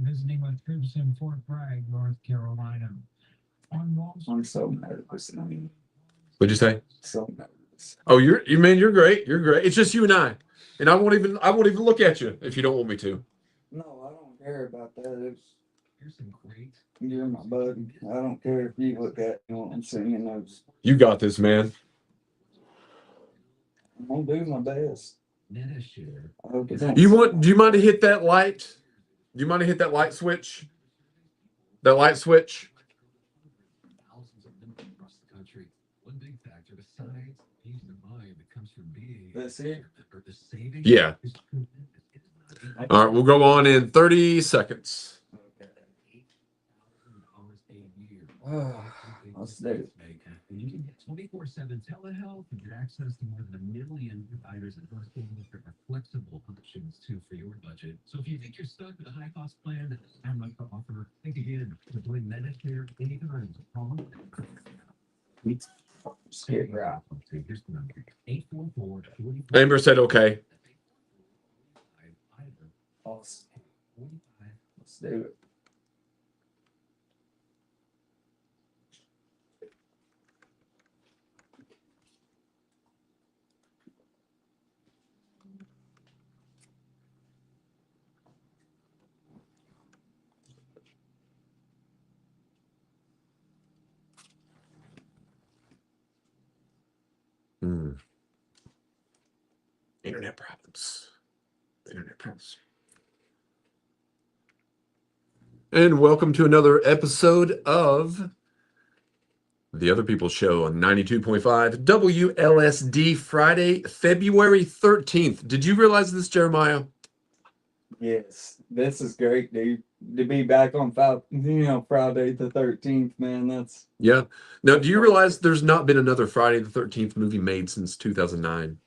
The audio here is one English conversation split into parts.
visiting with troops in Fort Bragg, North Carolina. I'm so nervous. What'd you say? So nervous. Oh, you're great. You're great. It's just you and I won't even look at you if you don't want me to. No, I don't care about that. Here's some great. You're my buddy. I don't care if you look at me when I'm singing those. You got this, man. I'm gonna do my best. Netashare. I hope it don't. Do you mind to hit that light? Do you mind to hit that light switch? That light switch? Thousands of them across the country. One big factor besides peace of mind that comes from being That's it. or the saving. Yeah. Is All right, we'll go on in 30 seconds. Okay. $8,000 a year. Let's do it. And you can get 24/7 telehealth and get access to more than 1 million providers and hospitals that are flexible options too for your budget. So if you think you're stuck with a high cost plan that doesn't have much to offer, think again. Join Medicare anytime. Call them. Get right. Here's the number: 844. Amber said okay. Awesome. Let's do it. Hmm. Internet problems. Internet problems. And welcome to another episode of The Other People's Show on 92.5 WLSD, Friday, February 13th. Did you realize this, Jeremiah? Yes, this is great, dude. To be back on Friday the 13th, man. That's Yeah. Now, do you realize there's not been another Friday the 13th movie made since 2009?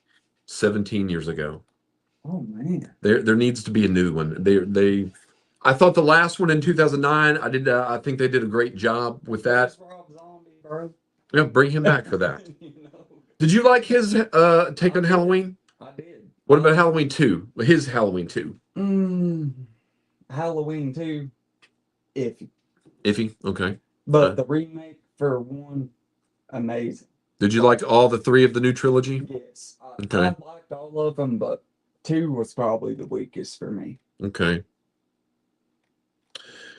17 years ago. oh man. There needs to be a new one. I thought the last one in 2009, I think they did a great job with that. Where's Rob Zombie, bro? Yeah, bring him back for that. You know, Did you like his take on Halloween? I did. What about Halloween 2? His Halloween 2. Halloween 2, iffy. Iffy? Okay. But the remake for one, amazing. Did you like all the 3 of the new trilogy? Yes. Okay. I liked all of them, but 2 was probably the weakest for me. Okay.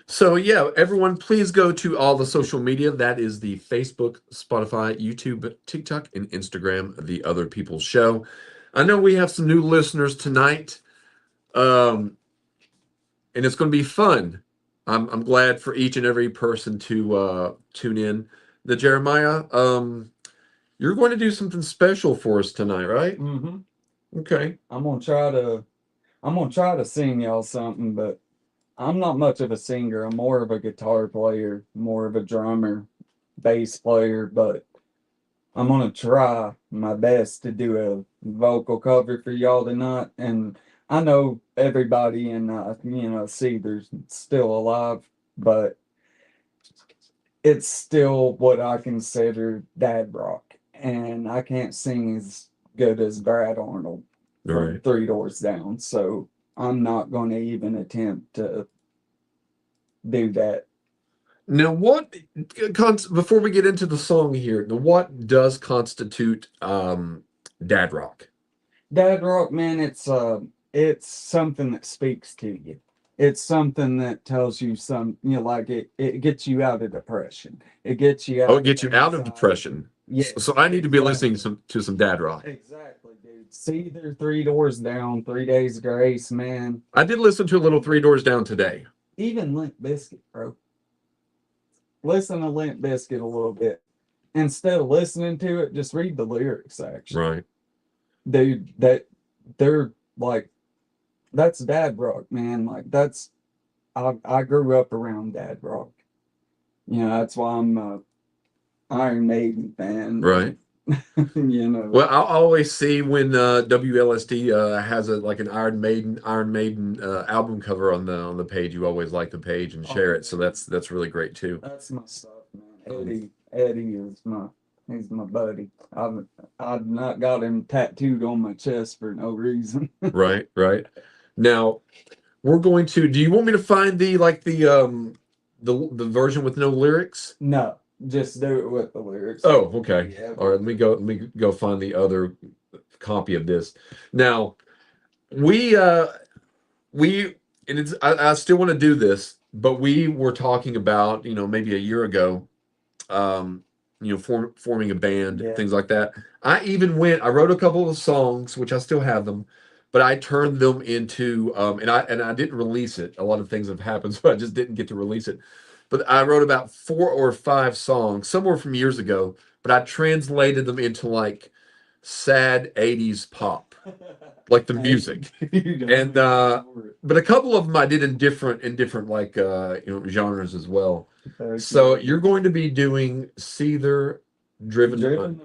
So, yeah, everyone, please go to all the social media. That is the Facebook, Spotify, YouTube, TikTok, and Instagram, The Other People's Show. I know we have some new listeners tonight, and it's going to be fun. I'm glad for each and every person to tune in. The Jeremiah, you're going to do something special for us tonight, right? Mm-hmm. Okay. I'm gonna try to sing y'all something, but I'm not much of a singer. I'm more of a guitar player, more of a drummer, bass player, but I'm gonna try my best to do a vocal cover for y'all tonight. And I know everybody in Cedars still alive, but it's still what I consider dad rock. And I can't sing as good as Brad Arnold from Right. Three Doors Down, so I'm not going to even attempt to do that. Now, before we get into the song here, what does constitute dad rock? Dad rock, man, it's something that speaks to you. It's something that tells you like it gets you out of depression. It gets you out. Oh, it gets you out of anxiety. depression. Yes, So I need to be exactly. listening to some dad rock. Exactly, dude. Cedar, Three Doors Down, 3 Days Grace, man. I did listen to a little Three Doors Down today. Even Limp Bizkit, bro. Listen to Limp Bizkit a little bit. Instead of listening to it, just read the lyrics, actually. Right. Dude, they're like, that's dad rock, man. Like, I grew up around dad rock. That's why I'm a Iron Maiden fan. Right. Well, I'll always see when WLSD has an Iron Maiden album cover on the page. You always like the page and share it, so that's really great too. That's my stuff, man. Eddie is he's my buddy. I've not got him tattooed on my chest for no reason. Right. Now, we're going to. Do you want me to find the the version with no lyrics? No, just do it with the lyrics. Oh, okay. Yeah. All right. Let me go find the other copy of this. Now, we and it's I still want to do this, but we were talking about, maybe a year ago, forming a band, Yeah. things like that. I wrote a couple of songs, which I still have them, but I turned them into, and I didn't release it. A lot of things have happened, so I just didn't get to release it. But I wrote about 4 or 5 songs, somewhere from years ago, but I translated them into like sad 80s pop, like the music. And but a couple of them I did in different like genres as well. So you're going to be doing Seether Driven.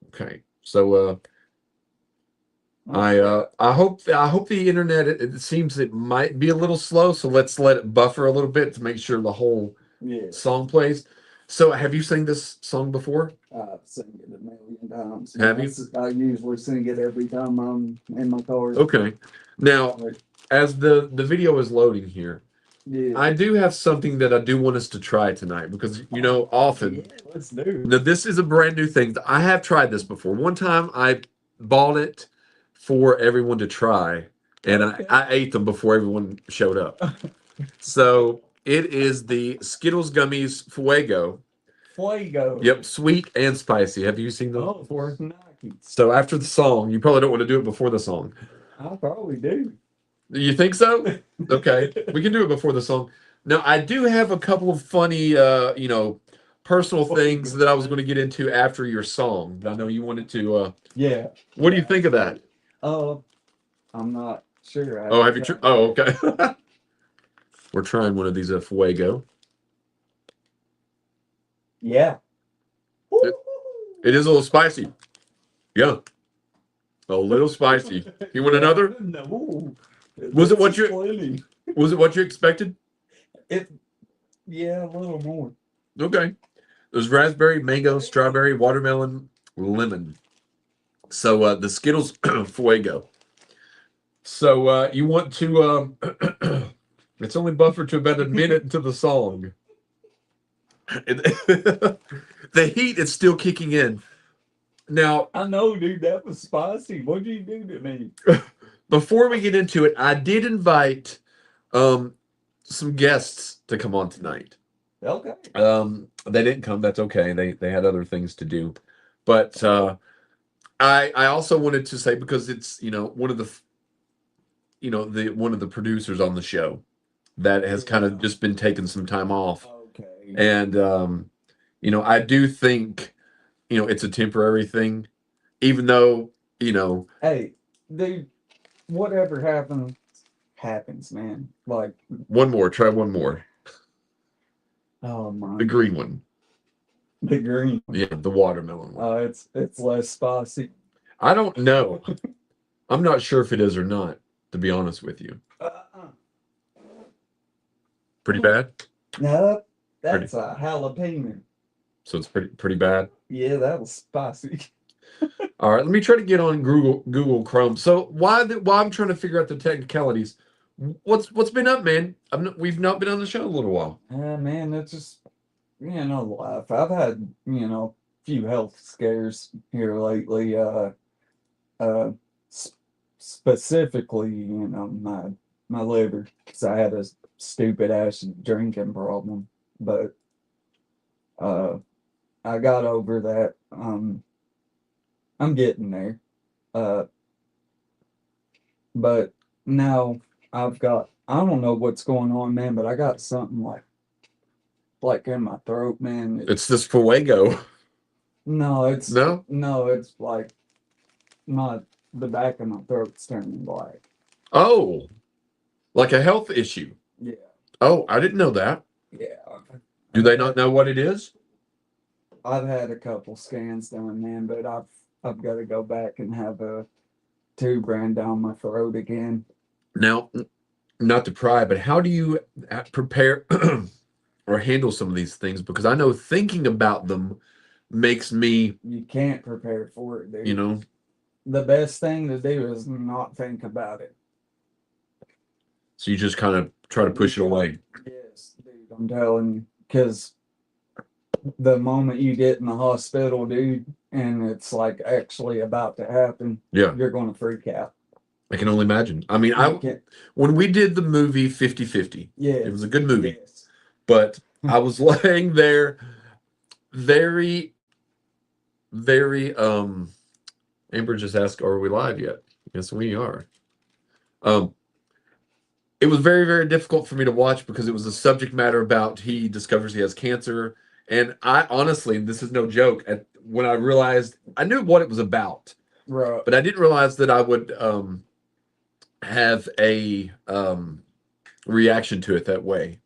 Okay. So I hope the internet, it seems it might be a little slow, so let's let it buffer a little bit to make sure the whole song plays. So have you sang this song before? I've sung it a million times. Have you? I usually sing it every time I'm in my car. Okay. Now, as the video is loading here, Yeah. I do have something that I do want us to try tonight because often. Yeah, let's do it. Now, this is a brand new thing. I have tried this before. One time I bought it for everyone to try, and Okay. I ate them before everyone showed up. So it is the Skittles Gummies Fuego. Fuego. Yep, sweet and spicy. Have you seen those before? Nike. So after the song, you probably don't want to do it before the song. I probably do. You think so? Okay, we can do it before the song. Now, I do have a couple of funny, personal things that I was going to get into after your song. I know you wanted to. Yeah. What do you think of that? I'm not sure. Oh, have you? Oh, okay. We're trying one of these Fuego. Yeah. It is a little spicy. Yeah, a little spicy. You want another? No. Was it what you- Plenty. Was it what you expected? Yeah, a little more. Okay. There's raspberry, mango, strawberry, watermelon, lemon. So the Skittles Fuego. So you want to? It's only buffered to about a minute into the song. The heat is still kicking in. Now, I know, dude. That was spicy. What'd you do to me? before we get into it, I did invite some guests to come on tonight. Okay. They didn't come. That's okay. They had other things to do. But I also wanted to say, because it's one of the one of the producers on the show that has kind of just been taking some time off. Okay. And I do think it's a temporary thing, even though Hey, dude. Whatever happens, man. Like, try one more, oh my. the green one. The green. Yeah, the watermelon one. It's less spicy. I don't know. I'm not sure if it is or not, to be honest with you. Pretty bad. No, that's a jalapeno. So it's pretty bad. Yeah, that was spicy. All right, let me try to get on Google Chrome. So while I'm trying to figure out the technicalities, what's been up, man? We've not been on the show in a little while. Man, it's just life. I've had few health scares here lately. Specifically, my liver, because I had a stupid ass drinking problem, but I got over that. I'm getting there. But now I don't know what's going on, man, but I got something like in my throat, man. It's this Fuego. No, it's No? like the back of my throat's turning black. Oh, like a health issue. Yeah. Oh, I didn't know that. Yeah. Do they not know what it is? I've had a couple scans done, man, but I've got to go back and have a tube ran down my throat again. Now, not to pry, but how do you prepare or handle some of these things? Because I know thinking about them makes me, You can't prepare for it, dude. The best thing to do is not think about it. So you just kind of try to push it away. Yes, dude, I'm telling you, because the moment you get in the hospital, dude, and it's like actually about to happen, Yeah, you're gonna freak out. I can only imagine. I mean, You can't, when we did the movie 50-50, yes, it was a good movie, yes. but I was laying there very, very, Amber just asked, are we live yet? Yes, we are. It was very, very difficult for me to watch because it was a subject matter about he discovers he has cancer. And I honestly, this is no joke, when I realized I knew what it was about, Right. but I didn't realize that I would have a reaction to it that way.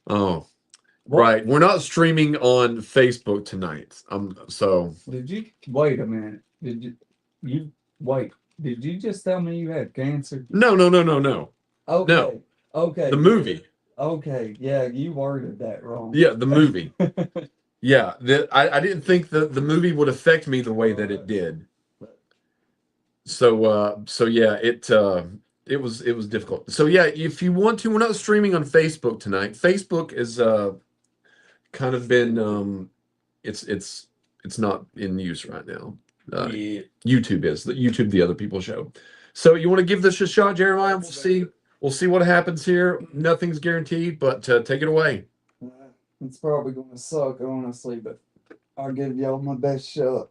Oh, What? right. We're not streaming on Facebook tonight. So Did you wait a minute? You wait? Did you just tell me you had cancer? no. Okay. No. Okay. The movie. Okay. Yeah, you worded that wrong. Yeah, the movie. Yeah, I didn't think the movie would affect me the way that it did. So yeah, it was difficult. So yeah, if you want to, we're not streaming on Facebook tonight. Facebook is kind of been it's not in use right now. Yeah. YouTube is the YouTube the other people show. So you want to give this a shot, Jeremiah? We'll see what happens here. Nothing's guaranteed, but take it away. It's probably gonna suck, honestly, but I'll give y'all my best shot.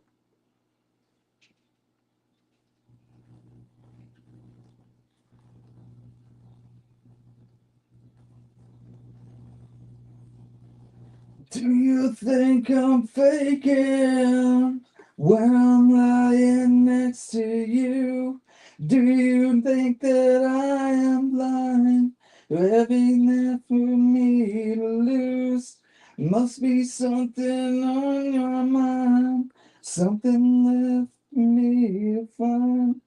Do you think I'm faking when I'm lying next to you? Do you think that I am blind to having that for me to lose? Must be something on your mind, something left for me to find.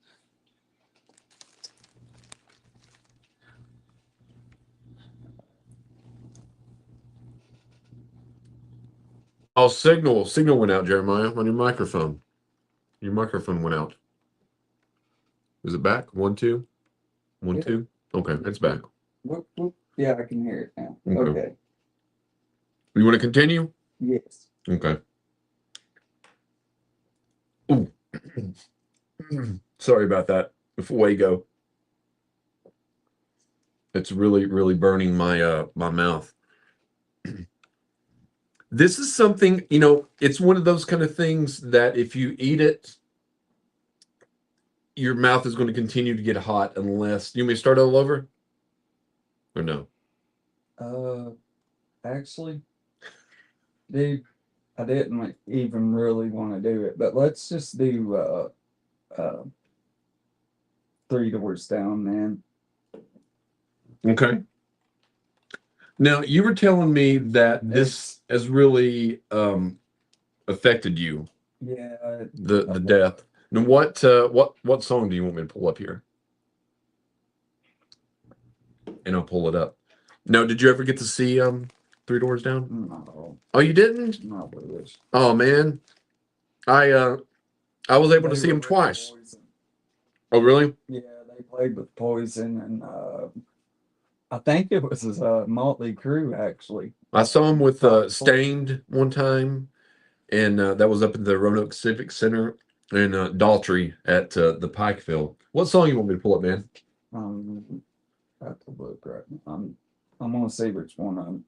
Oh, signal went out, Jeremiah, on your microphone. Your microphone went out. Is it back? 1 2 1 Yeah. 2. Okay, it's back. Whoop, whoop. Yeah, I can hear it now. Okay. Okay. You want to continue? Yes. Okay. Ooh. Sorry about that. Before we go, it's really, really burning my my mouth. This is something, it's one of those kind of things that if you eat it, your mouth is going to continue to get hot unless you may start all over or no. Actually, dude, I didn't even really want to do it, but let's just do Three Doors Down, man. Okay. Now you were telling me that this has really affected you, Yeah. the death. Now what song do you want me to pull up here? And I'll pull it up. Now, did you ever get to see Three Doors Down? No, Oh, you didn't? not really. Oh man. I was able to They see were him with twice. Poison. Oh really? Yeah, they played with Poison, and I think it was Motley Crue, actually. I saw him with Stained one time, and that was up at the Roanoke Civic Center in Daltrey at the Pikeville. What song you want me to pull up, man? I have to look right now. I'm gonna see which one.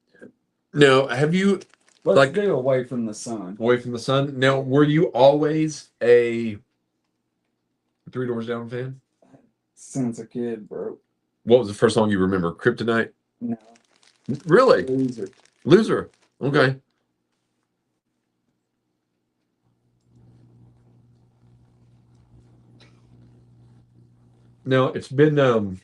Now, have you Let's do Away from the Sun. Away from the Sun? Now, were you always a Three Doors Down fan? Since a kid, bro. What was the first song you remember? Kryptonite? No. Really? Loser. Loser. Okay. Now, it's been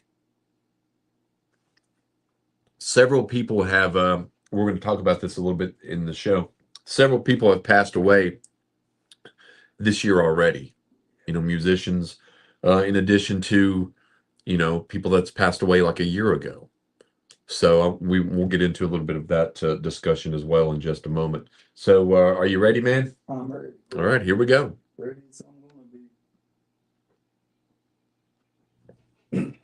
several people have we're going to talk about this a little bit in the show. Several people have passed away this year already. Musicians, in addition to, people that's passed away like a year ago. So we'll get into a little bit of that discussion as well in just a moment. So are you ready, man? I'm ready. All right, here we go. Ready as I'm gonna be.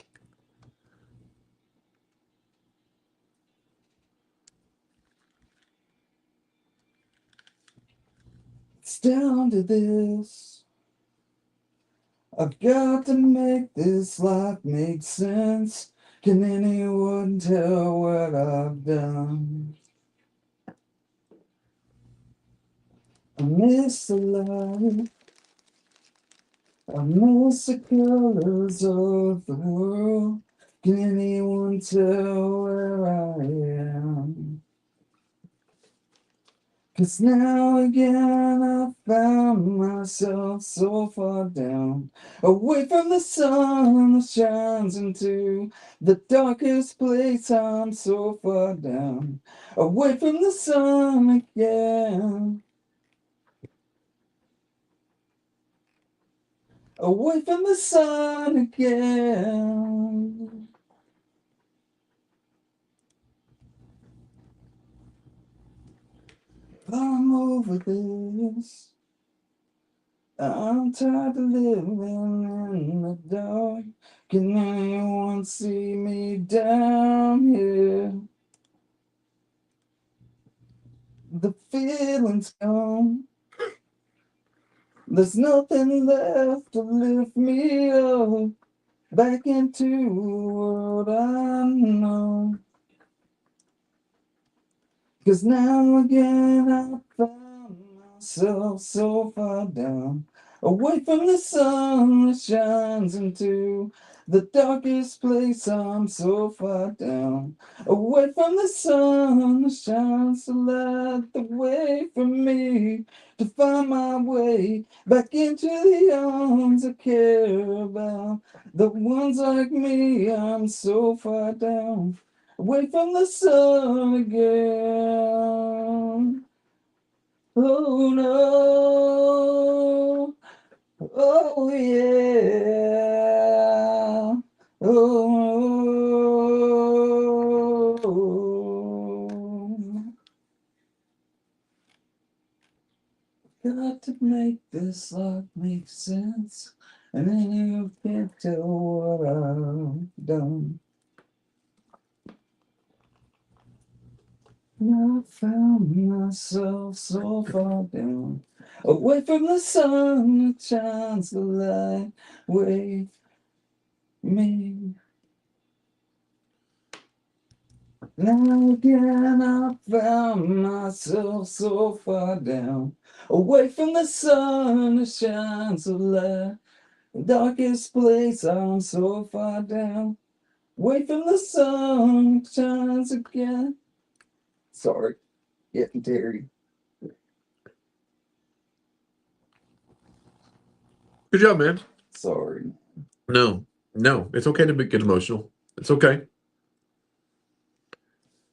It's down to this. I've got to make this life make sense. Can anyone tell what I've done? I miss the light. I miss the colors of the world. Can anyone tell where I am? 'Cause now again I found myself so far down, away from the sun that shines into the darkest place. I'm so far down, away from the sun again. Away from the sun again. I'm over this. I'm tired of living in the dark. Can anyone see me down here? The feeling's gone. There's nothing left to lift me up back into a world I know. 'Cause now again I found myself so far down, away from the sun that shines into the darkest place. I'm so far down, away from the sun that shines to light the way for me to find my way back into the arms I care about, the ones like me. I'm so far down, away from the sun again. Oh no, oh yeah, oh. Got to make this life make sense, and then you can't tell what I've done. I found myself so far down, away from the sun that shines the light with me. Now again I found myself so far down, away from the sun that shines the light. The darkest place. I'm so far down, away from the sun that shines again. Sorry, getting teary. Good job, man. Sorry. No, it's okay to get emotional. It's okay.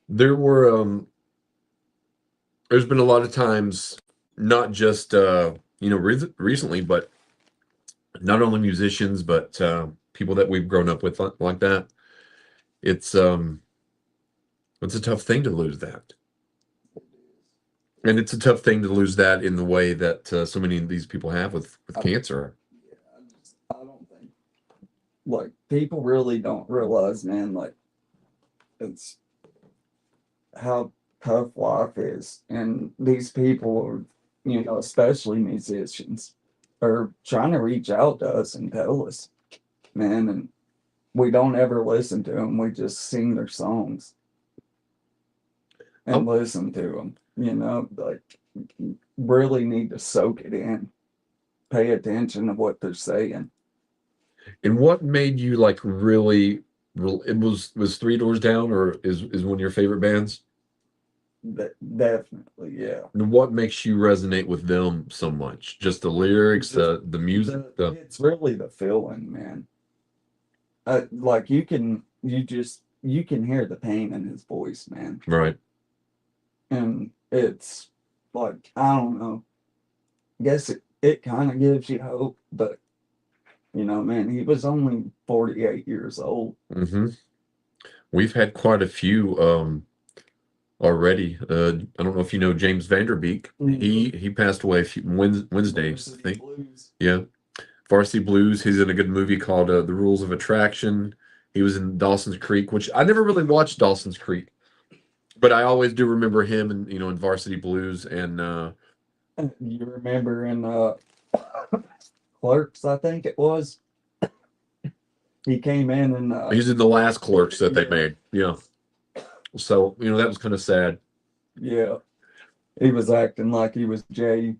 There's been a lot of times, not just recently, but not only musicians, but people that we've grown up with like that. It's a tough thing to lose that, and it's a tough thing to lose that in the way that so many of these people have with cancer. I don't think, like, people really don't realize, man, like, it's how tough life is. And these people are, especially musicians, are trying to reach out to us and tell us, man, and we don't ever listen to them. We just sing their songs and listen to them, like, really need to soak it in, pay attention to what they're saying. And what made you like really? It was Three Doors Down, or is one of your favorite bands? Definitely, yeah. And what makes you resonate with them so much? Just the lyrics, the music. It's really the feeling, man. Like you can hear the pain in his voice, man. Right. And it's like, I don't know. I guess it kind of gives you hope, but man, he was only 48 years old. Mm-hmm. We've had quite a few already. I don't know if you know James Vanderbeek. Mm-hmm. He passed away a few Wednesday, I think. Blues. Yeah. Varsity Blues. He's in a good movie called The Rules of Attraction. He was in Dawson's Creek, which I never really watched Dawson's Creek, but I always do remember him in Varsity Blues. And You remember in Clerks, I think it was. He came in and He's in the last Clerks that they made. Yeah. So, that was kind of sad. yeah, he was acting like he was Jay.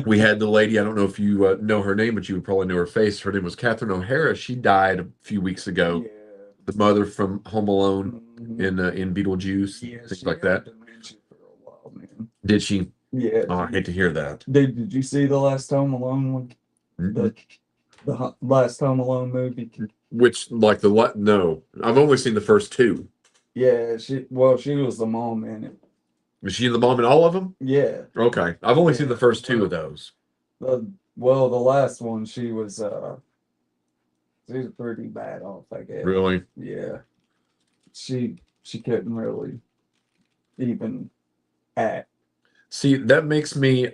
We had the lady, I don't know if you know her name, but you would probably know her face. Her name was Catherine O'Hara. She died a few weeks ago. Yeah. The mother from Home Alone Mhm. in Beetlejuice, Yeah, things she like had that. dementia for a while, man. Did she? Yeah. Oh, I hate to hear that. Did you see the last Home Alone one? Mm-mm. The last Home Alone movie? Which, like no, I've only seen the first two. Yeah, she was the mom in it. Was she the mom in all of them? Yeah. Okay, I've only seen the Yeah. first two of those. The last one she was pretty bad off, I guess. Really? Yeah. She couldn't really even act. See, that makes me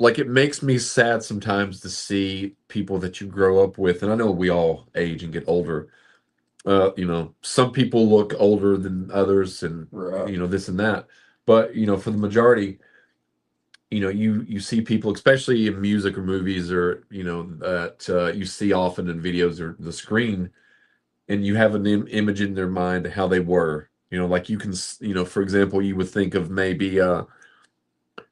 it makes me sad sometimes to see people that you grow up with, and I know we all age and get older. Some people look older than others, and Right. this and that. But for the majority, you see people, especially in music or movies, or that you see often in videos or the screen, and you have an image in their mind of how they were. Like you can, for example, you would think of maybe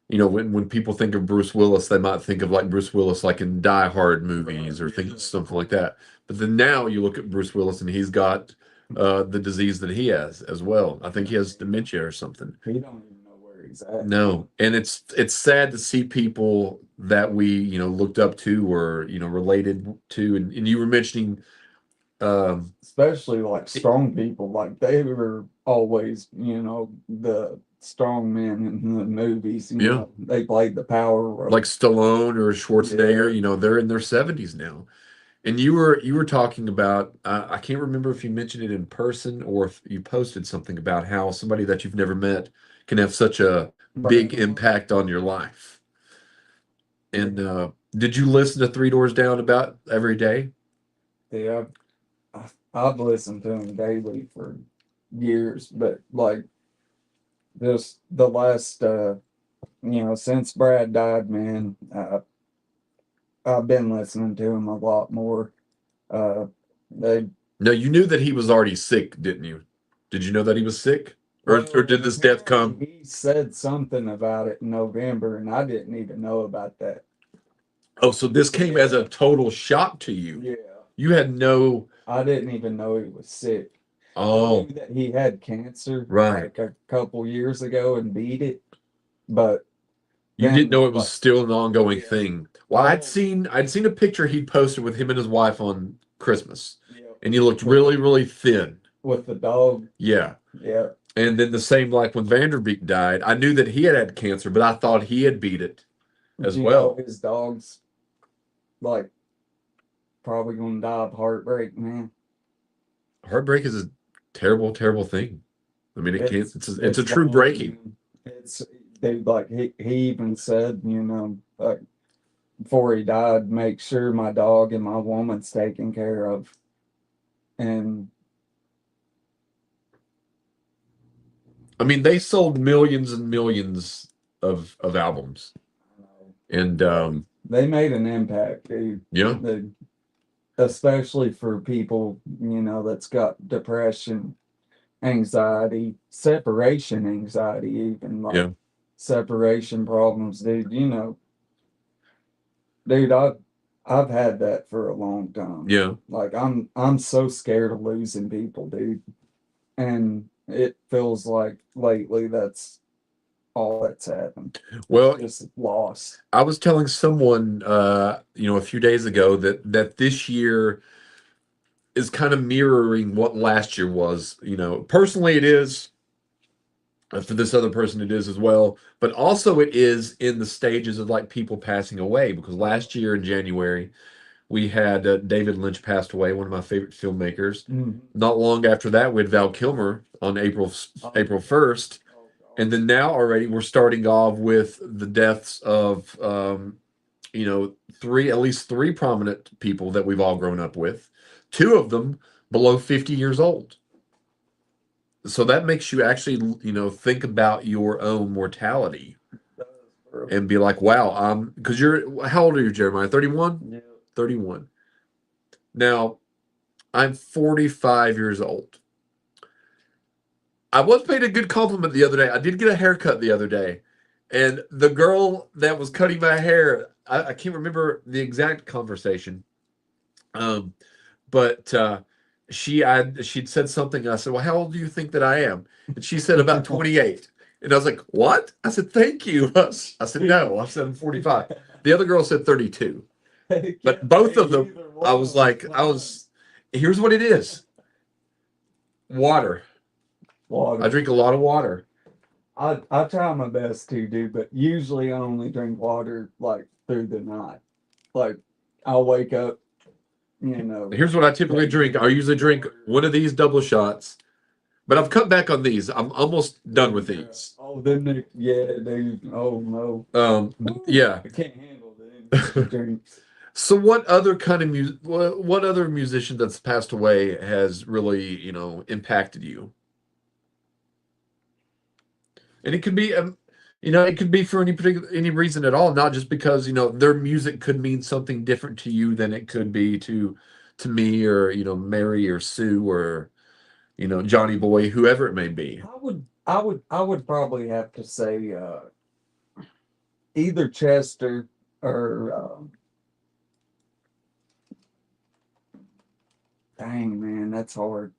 when people think of Bruce Willis, they might think of like Bruce Willis like in Die Hard movies or things something like that. But then now you look at Bruce Willis and he's got the disease that he has as well. I think he has dementia or something. He don't even know where he's at. No, and it's sad to see people that we looked up to or related to, and you were mentioning Especially like strong people, like they were always, the strong men in the movies. Yeah. They played the power role. like Stallone or Schwarzenegger. Yeah. They're in their 70s now. And you were talking about I can't remember if you mentioned it in person or if you posted something about how somebody that you've never met can have such a big impact on your life. And did you listen to Three Doors Down about every day? Yeah, I've listened to him daily for years, but like just the last, since Brad died, man, I've been listening to him a lot more. Uh, they No, you knew that he was already sick, didn't you? Did you know that he was sick? Or did this death come? He said something about it in November, and I didn't even know about that. Oh, so this came as a total shock to you. Yeah, You had no. I didn't even know he was sick. I Oh, knew that he had cancer right. like a couple years ago and beat it, but You then didn't know it was like still an ongoing Yeah. thing. Well, I'd seen a picture he'd posted with him and his wife on Christmas, and he looked really, really thin. with the dog. Yeah. Yeah, And then the same like when Vanderbeek died, I knew that he had cancer, but I thought he had beat it as well. his dog's like probably gonna die of heartbreak, man. Heartbreak is a terrible, terrible thing. I mean, it can't. It's a true bad, breaking. man. He even said, like before he died, make sure my dog and my woman's taken care of. And I mean, they sold millions and millions of albums, and they made an impact, dude. yeah, Especially for people, that's got depression, anxiety, separation anxiety, even like yeah. separation problems, dude. Dude, I've had that for a long time. Yeah. Like I'm so scared of losing people, dude. And it feels like lately that's all that's happened. Well, Just lost. I was telling someone, a few days ago that this year is kind of mirroring what last year was. Personally, it is. For this other person, it is as well. But also, it is in the stages of like people passing away, because last year in January, we had David Lynch passed away, one of my favorite filmmakers. Mhm. Not long after that, we had Val Kilmer on April 1st. And then now already we're starting off with the deaths of, at least three prominent people that we've all grown up with. Two of them below 50 years old. So that makes you actually, think about your own mortality and be like, wow, because how old are you, Jeremiah? 31? Yeah. 31. Now, I'm 45 years old. I was paid a good compliment the other day. I did get a haircut the other day. And the girl that was cutting my hair, I can't remember the exact conversation. But she'd said something. I said, "Well, how old do you think that I am?" And she said about 28. And I was like, "What?" I said, "Thank you." I said, "No." I said, "I'm 45." The other girl said 32. But both of them, I was like, here's what it is. Water. I drink a lot of water. I try my best to do, but usually I only drink water like through the night. Like I'll wake up, Here's what I typically drink. I usually drink one of these double shots, but I've cut back on these. I'm almost done with these. Oh, then dude. Oh no. Yeah. I can't handle the drinks. So what other kind of music, what other musician that's passed away has really, impacted you? And it could be, it could be for any reason at all, not just because, their music could mean something different to you than it could be to me or, Mary or Sue or, Johnny Boy, whoever it may be. I would probably have to say either Chester or dang man, that's hard.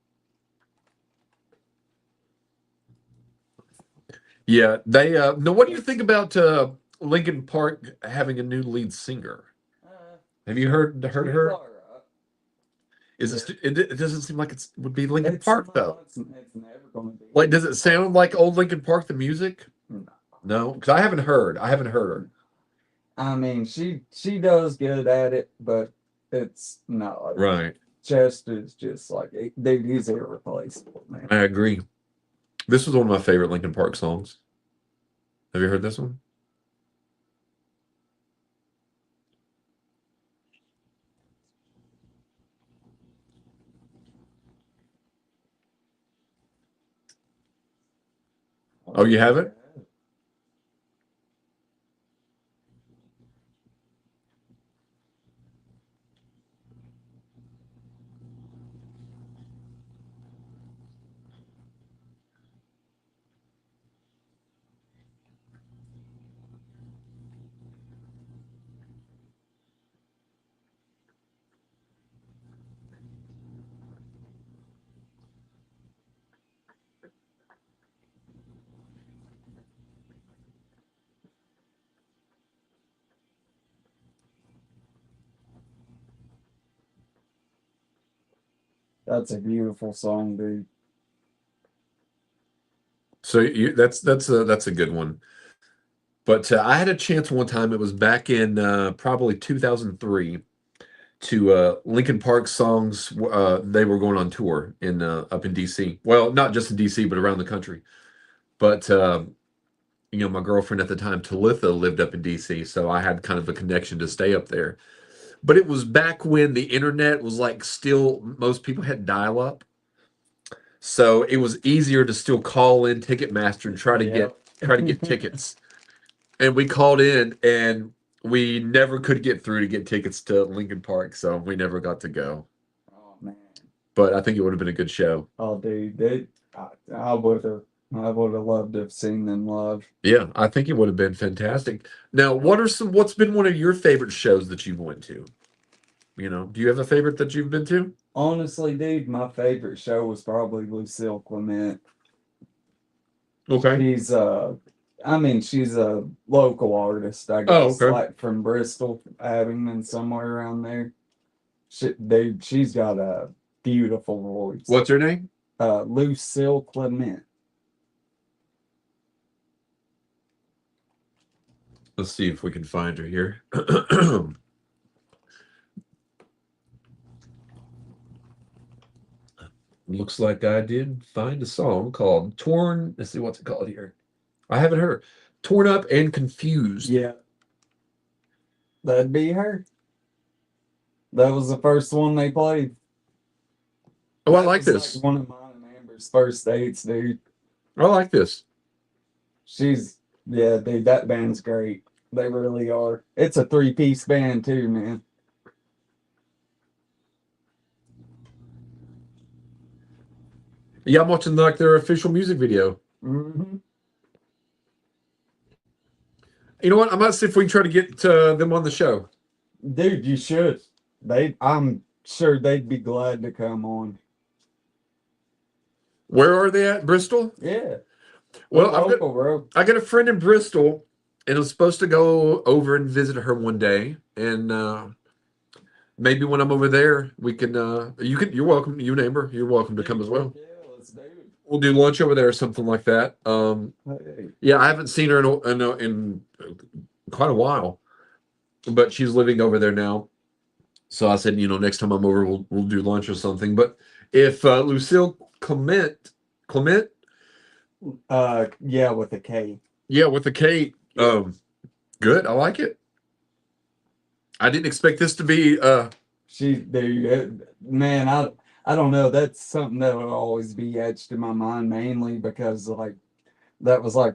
Yeah, they no, what do you think about Linkin Park having a new lead singer? Have you heard her? It doesn't seem like it would be Linkin Park though. It's never gonna be. Like, does it sound like old Linkin Park, the music? No. No, because I haven't heard her. I mean, she does good at it, but it's no. Right. Chester's just like dude, he's irreplaceable, man. I agree. This was one of my favorite Linkin Park songs. Have you heard this one? Oh, you haven't? That's a beautiful song, dude. So that's a good one. But I had a chance one time. It was back in probably 2003 to Linkin Park songs. They were going on tour in up in DC. Well, not just in DC, but around the country. But my girlfriend at the time, Talitha, lived up in DC, so I had kind of a connection to stay up there. But it was back when the internet was like still most people had dial up. So it was easier to still call in Ticketmaster and try to get tickets. And we called in and we never could get through to get tickets to Linkin Park, so we never got to go. Oh man. But I think it would have been a good show. Oh dude, I would have loved to have seen them live. Yeah, I think it would have been fantastic. Now, what's been one of your favorite shows that you've went to? Do you have a favorite that you've been to? Honestly, dude, my favorite show was probably Lucille Clement. Okay. She's she's a local artist, I guess, okay. like from Bristol, Abingdon, somewhere around there. Dude, she's got a beautiful voice. What's her name? Lucille Clement. Let's see if we can find her here. Looks like I did find a song called Torn. Let's see what's it called here. I haven't heard. Torn Up and Confused. Yeah. That'd be her. That was the first one they played. Oh, I like this. Like one of mine and Amber's Amber's first dates, dude. I like this. Yeah, dude, that band's great. They really are. It's a 3-piece band too, man. Yeah, I'm watching like their official music video. Hmm. You know what? I might see if we can try to get them on the show. Dude, you should. I'm sure they'd be glad to come on. Where are they at? Bristol? Yeah. Well, We're local, bro. I got a friend in Bristol, and I was supposed to go over and visit her one day. And maybe when I'm over there, we can. You're welcome. You and Amber, you're welcome to come as well. Yeah, let's do it. We'll do lunch over there or something like that. Hey. Yeah, I haven't seen her in quite a while, but she's living over there now. So I said, next time I'm over, we'll do lunch or something. But if Lucille Clement, Yeah, with a K. yeah, with the K, good. I like it. I didn't expect this to be. Man, I don't know. That's something that will always be etched in my mind, mainly because like that was like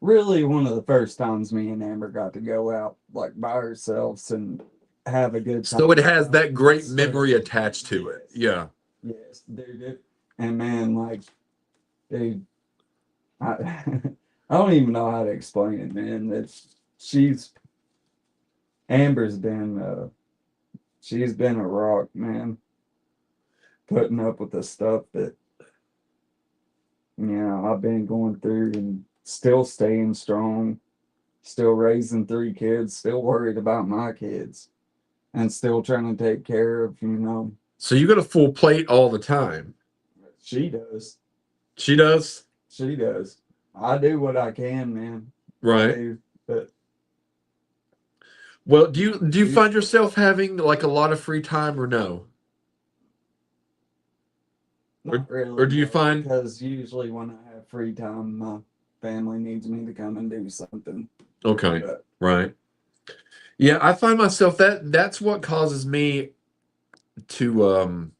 really one of the first times me and Amber got to go out like by ourselves and have a good time. So it has that great memory attached to it. Yeah. Yes, dude. And man, like, dude, I, I don't even know how to explain it, man. Amber's been, she's been a rock, man. Putting up with the stuff that, I've been going through and still staying strong, still raising 3 kids, still worried about my kids, and still trying to take care of, So you got a full plate all the time. she does. She does. She does. I do what I can, man. Right. But Well, do you find yourself having like a lot of free time or no? not really. Or do you find because usually when I have free time, my family needs me to come and do something. okay, But right. Yeah, I find myself that's what causes me to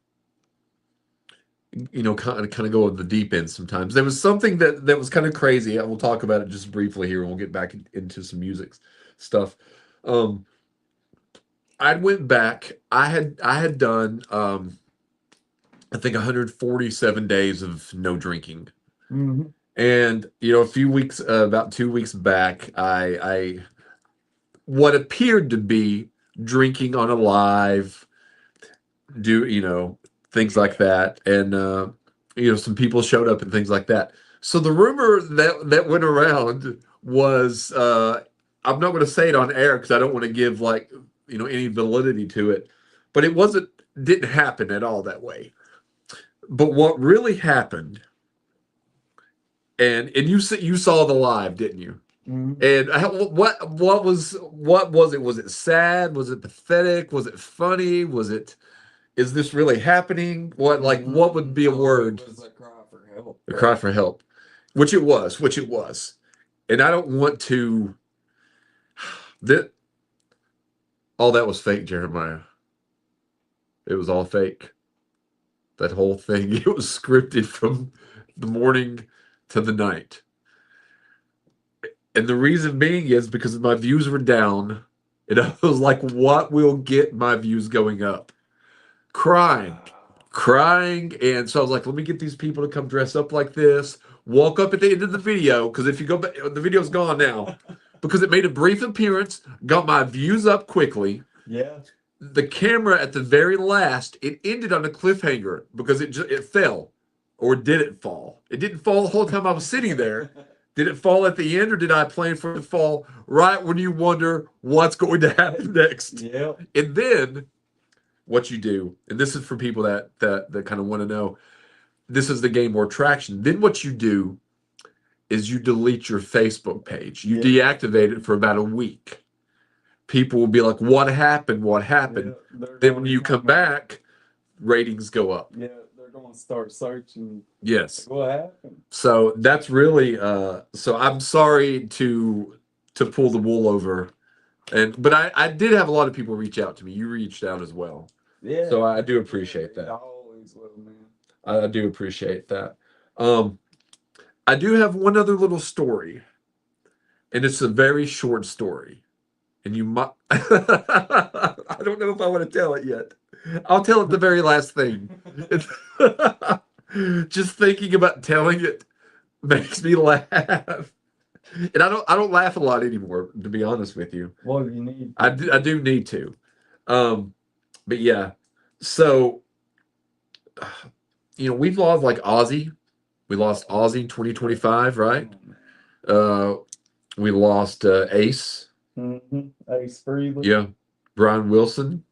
kind of go with the deep end sometimes. There was something that was kind of crazy. I will talk about it just briefly here, and we'll get back into some music stuff. I went back. I had done I think 147 days of no drinking. mhm. And a few weeks, about 2 weeks back, I what appeared to be drinking on a live, things like that, and some people showed up and things like that. So the rumor that went around was, I'm not going to say it on air because I don't want to give any validity to it, but didn't happen at all that way. But what really happened, and you saw the live, didn't you? Mhm. And what was it? Was it sad? Was it pathetic? Was it funny? Is this really happening? What would be a word? It was a cry for help. A cry for help, which it was. And I don't want to. All that was fake, Jeremiah. It was all fake. That whole thing, it was scripted from the morning to the night. And the reason being is because my views were down. And I was like, what will get my views going up? Crying. And so I was like, let me get these people to come dress up like this. Walk up at the end of the video, because if you go back, the video's gone now. Because it made a brief appearance, got my views up quickly. Yeah. The camera at the very last, it ended on a cliffhanger because it fell. Or did it fall? It didn't fall the whole time I was sitting there. Did it fall at the end, or did I plan for it to fall right when you wonder what's going to happen next? Yeah. And then what you do, and this is for people that kind of want to know, this is the gain more traction. Then what you do is you delete your Facebook page. You deactivate it for about a week. People will be like, what happened? What happened? Yeah, Then when you come back, ratings go up. Yeah, they're going to start searching. Yes. What happened? So that's really so I'm sorry to pull the wool over. But I did have a lot of people reach out to me. You reached out as well. Yeah. So I do appreciate that. I always will, man. I do appreciate that. I do have one other little story, and it's a very short story. And you might, I don't know if I want to tell it yet. I'll tell it the very last thing. It's just thinking about telling it makes me laugh. And I don't laugh a lot anymore, to be honest with you. Well, you need. I do need to. But yeah. So we've lost like Ozzy. We lost Ozzy in 2025, right? We lost Ace. Ace Frehley. Yeah. Brian Wilson.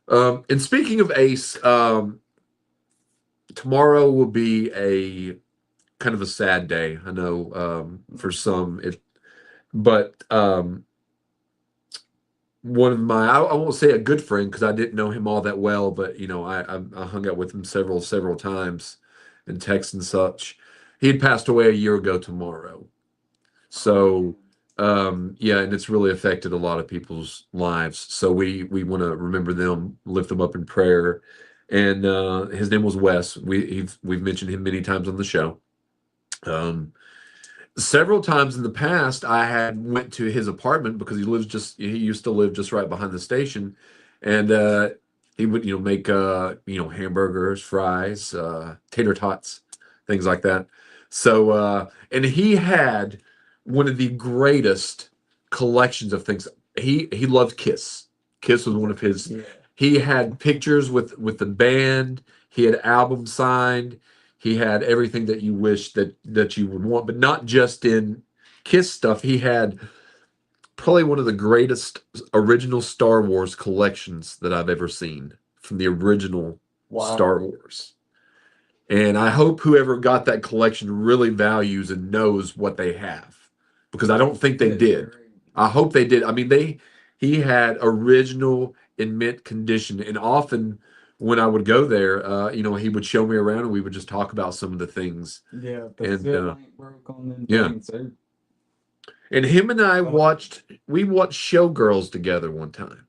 Yeah. And speaking of Ace, tomorrow will be a kind of a sad day. I know for some but one of my I won't say a good friend because I didn't know him all that well, but I hung out with him several times in text and such. He had passed away a year ago tomorrow. So yeah, and it's really affected a lot of people's lives. So we want to remember them, lift them up in prayer. And his name was Wes. We've mentioned him many times on the show. Several times in the past, I had went to his apartment because he used to live just right behind the station, and he would make hamburgers, fries, tater tots, things like that. So and he had one of the greatest collections of things. He loved Kiss. Kiss was one of his. Yeah. He had pictures with the band. He had albums signed. He had everything that you wish that you would want, but not just in Kiss stuff. He had probably one of the greatest original Star Wars collections that I've ever seen from the original Wow. Star Wars. And I hope whoever got that collection really values and knows what they have, because I don't think they did. I hope they did. I mean, he had original in mint condition, and often when I would go there, he would show me around and we would just talk about some of the things. Yeah, And, still ain't broke on them yeah. things, eh? And him and I watched Showgirls together one time.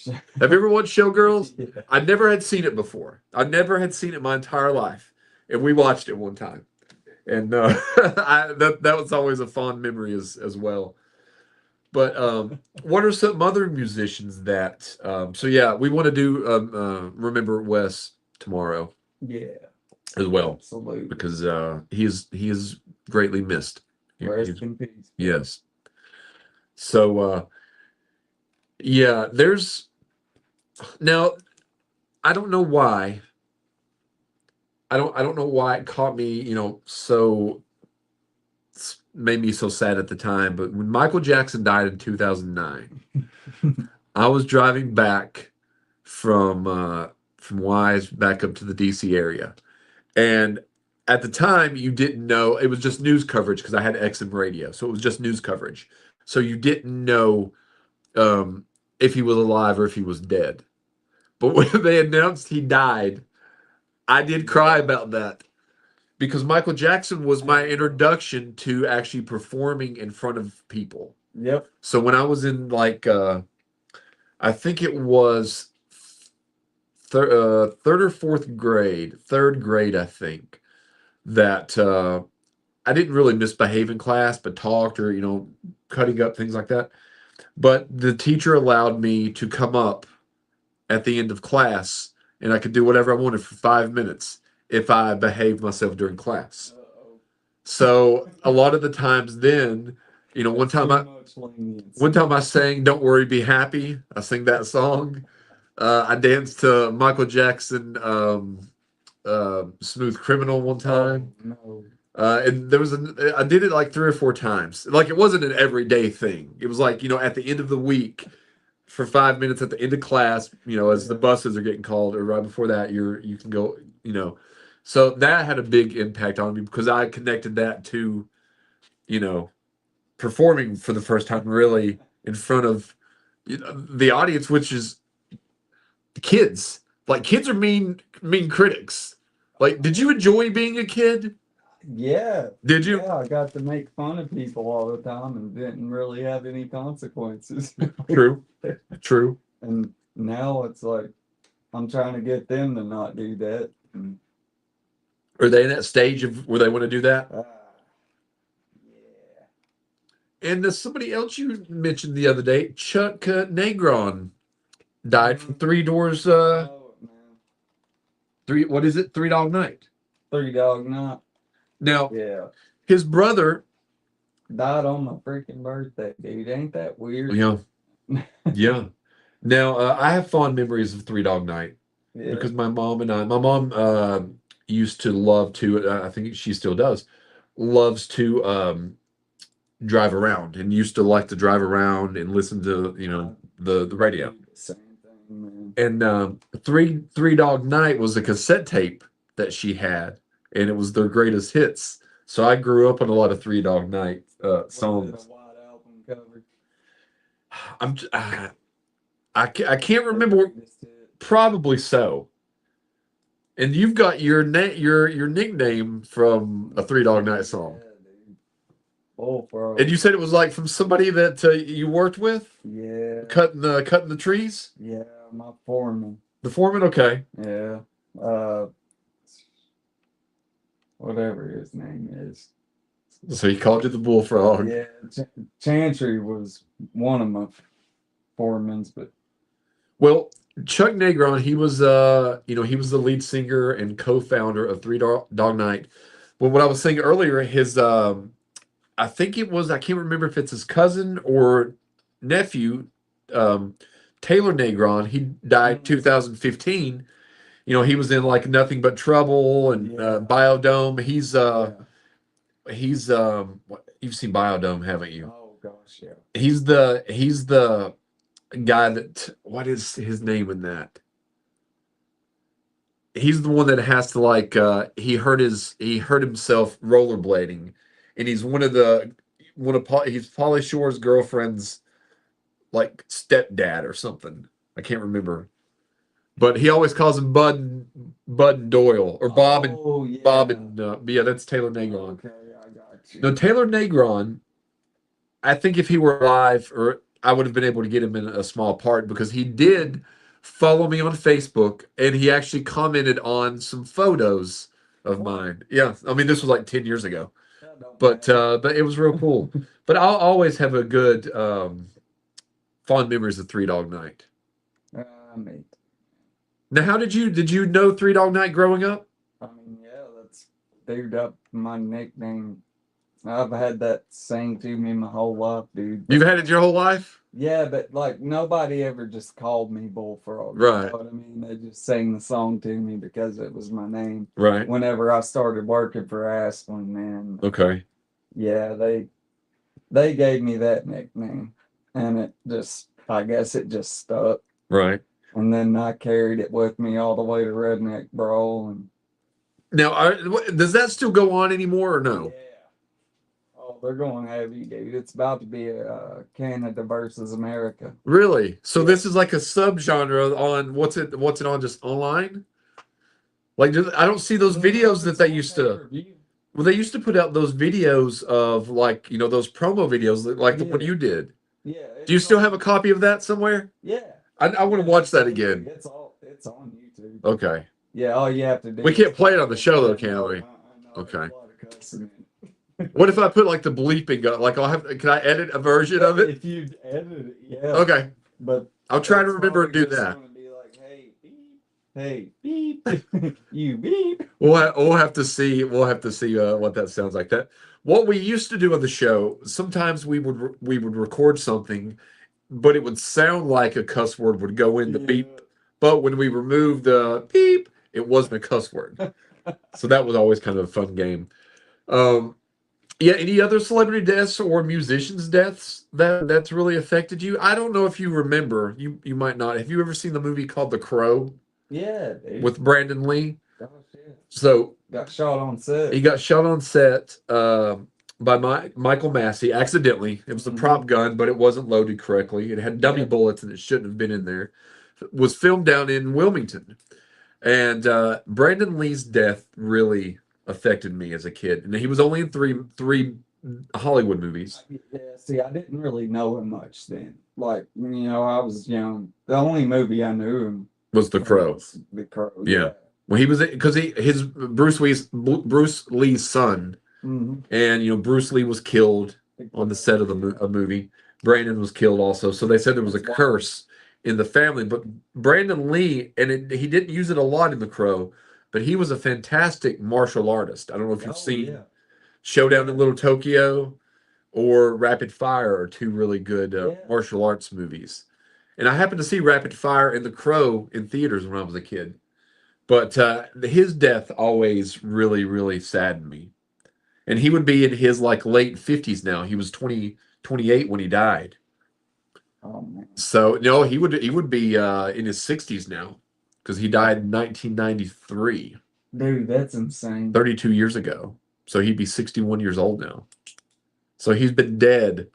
Have you ever watched Showgirls? Yeah. I never had seen it before. I never had seen it my entire life. And we watched it one time. And that was always a fond memory as well. But what are some other musicians that so yeah, we want to do remember Wes tomorrow Yeah, as well, absolutely. because he is greatly missed. Rest in peace. Yes. So yeah, there's now I don't know why. I don't know why it caught me, so made me so sad at the time, but when Michael Jackson died in 2009, I was driving back from Wise back up to the DC area, and at the time you didn't know, it was just news coverage because I had XM radio, so it was just news coverage. So you didn't know if he was alive or if he was dead. But when they announced he died, I did cry about that, because Michael Jackson was my introduction to actually performing in front of people. Yep. So when I was in I think it was third or third grade, I think, that I didn't really misbehave in class, but talked or, cutting up, things like that. But the teacher allowed me to come up at the end of class, and I could do whatever I wanted for 5 minutes if I behaved myself during class. So a lot of the times then, one time I sang "Don't Worry, Be Happy." I sang that song. I danced to Michael Jackson, "Smooth Criminal" one time. No. And I did it like 3 or 4 times. Like, it wasn't an everyday thing. It was like, at the end of the week for 5 minutes at the end of class, as the buses are getting called, or right before that, you can go, So that had a big impact on me because I connected that to, performing for the first time really in front of the audience, which is kids. Like, kids are mean critics. Like, did you enjoy being a kid? Yeah. Did you? Yeah, I got to make fun of people all the time and didn't really have any consequences. True. And now it's like I'm trying to get them to not do that. Are they in that stage of where they want to do that? Yeah. And there's somebody else you mentioned the other day, Chuck Negron, died from Three Doors. Oh, man. Three. What is it? Three Dog Night. Three Dog Night. Now, Yeah. his brother. Died on my freaking birthday, dude. Ain't that weird? Yeah. Yeah. Now, I have fond memories of Three Dog Night Yeah. because my mom used to love to. I think she still does. Loves to drive around and used to like to drive around and listen to the radio. Same thing, man. And Three Dog Night was a cassette tape that she had, and it was their greatest hits. So I grew up on a lot of Three Dog Night songs. Was it a white album cover? I can't remember. Probably so. And you've got your nickname from a Three Dog Night song. Yeah, dude. Bullfrog. And you said it was like from somebody that you worked with, Yeah. cutting the trees. Yeah, my foreman. The foreman, okay. Yeah. Whatever his name is. So he called you the Bullfrog. Yeah, Chantry was one of my foremans, but Well, Chuck Negron, he was he was the lead singer and co-founder of Three Dog Night. Well, what I was saying earlier, his I think it was, I can't remember if it's his cousin or nephew, Taylor Negron. He died 2015. He was in like Nothing But Trouble and Yeah. Biodome. He's yeah. you've seen Biodome, haven't you? Oh gosh, yeah. He's the guy that, what is his name in that? He's the one that has to like he hurt himself rollerblading, and he's he's Pauly Shore's girlfriend's like stepdad or something. I can't remember. But he always calls him Bud and Doyle, or Bob and Oh, yeah. Bob and yeah, that's Taylor Negron. Okay, I got you. No, Taylor Negron, I think if he were alive, or I would have been able to get him in a small part, because he did follow me on Facebook and he actually commented on some photos of mine. Yeah, I mean this was like 10 years ago, That don't but matter. it was real cool. But I'll always have a good fond memories of Three Dog Night. Mate. Now, how did you know Three Dog Night growing up? I mean, yeah, that's dude up my nickname. I've had that saying to me my whole life, dude. You've had it your whole life? Yeah, but like nobody ever just called me Bullfrog. Right. You know what I mean? They just sang the song to me because it was my name. Right. Whenever I started working for Asplin, man. Okay. Yeah, they gave me that nickname, and I guess it just stuck. Right. And then I carried it with me all the way to Redneck Brawl, and Now, does that still go on anymore or no? yeah. Oh, they're going heavy, dude. It's about to be a Canada versus America. Really? So Yeah. this is like a subgenre on what's it on, just online? Like, I don't see those videos that they used to. Pay-per-view. Well, they used to put out those videos of like those promo videos like the one Yeah. you did. Yeah. Do you still have a copy of that somewhere? Yeah. I want to watch that again. It's on YouTube. Okay. Yeah, all you have to do. We can't play it on the show though, can we? I know, Okay. there's a lot of cussing. What if I put like the bleeping? Like can I edit a version of it? If you edit it, yeah. Okay. But I'll try to it's remember probably to do just that. gonna be like, hey, beep, you beep. We'll have to see what that sounds like. That what we used to do on the show. Sometimes we would record something, but it would sound like a cuss word would go in the beep. But when we removed the beep, it wasn't a cuss word. So that was always kind of a fun game. Yeah. Any other celebrity deaths or musicians' deaths that's really affected you? I don't know if you remember. You might not. Have you ever seen the movie called The Crow Yeah, dude. with Brandon Lee? Gosh, yeah. So Got shot on set. he got shot on set by Michael Massey accidentally. It was a prop gun, but it wasn't loaded correctly. It had dummy bullets and it shouldn't have been in there. It was filmed down in Wilmington. And Brandon Lee's death really affected me as a kid. And he was only in three Hollywood movies. Yeah, see, I didn't really know him much then. Like, I was young. The only movie I knew him Was The Crow. was The Crow. Yeah. When he was because his Bruce Lee's son, Hmm. and Bruce Lee was killed on the set of a movie. Brandon was killed also, so they said there was a curse in the family. But Brandon Lee, and he didn't use it a lot in The Crow, but he was a fantastic martial artist. I don't know if you've seen Showdown in Little Tokyo or Rapid Fire are two really good martial arts movies. And I happened to see Rapid Fire and The Crow in theaters when I was a kid. But his death always really, really saddened me. And he would be in his like late 50s now. He was 28 when he died. Oh man, So no, he would be in his 60s now because he died in 1993, dude, that's insane. 32 years ago. So he'd be 61 years old now. So he's been dead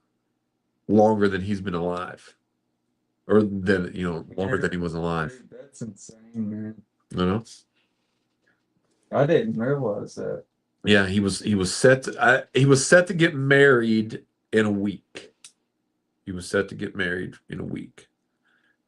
longer than he's been alive. Or than, longer than he was alive. Dude, that's insane, man. You know? I didn't realize that. Yeah, he was set to get married in a week. He was set to get married in a week.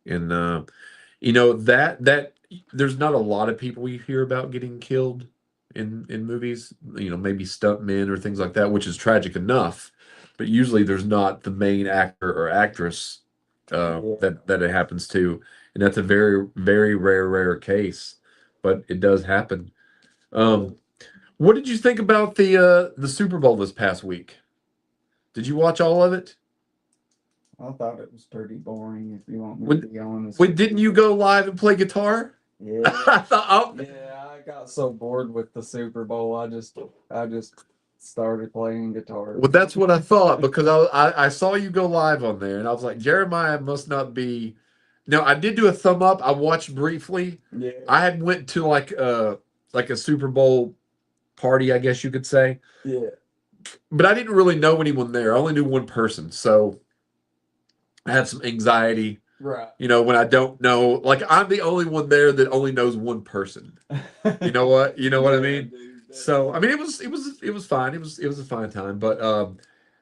And that there's not a lot of people we hear about getting killed in movies, maybe stuntmen or things like that, which is tragic enough, but usually there's not the main actor or actress that it happens to, and that's a very, very rare case, but it does happen. What did you think about the Super Bowl this past week? Did you watch all of it? I thought it was pretty boring, if you want me to be honest. Wait, didn't you go live and play guitar? Yeah. I thought, Yeah, I got so bored with the Super Bowl, I just started playing guitar. well, that's what I thought because I saw you go live on there, and I was like, Jeremiah must not be. Now, I did do a thumb up. I watched briefly. Yeah. I had went to like a Super Bowl party, I guess you could say, Yeah. but I didn't really know anyone there. I only knew one person, so I had some anxiety. Right. When I don't know, like I'm the only one there that only knows one person. You know what? You know what I mean? Dude, So I mean, it was fine. It was a fine time, but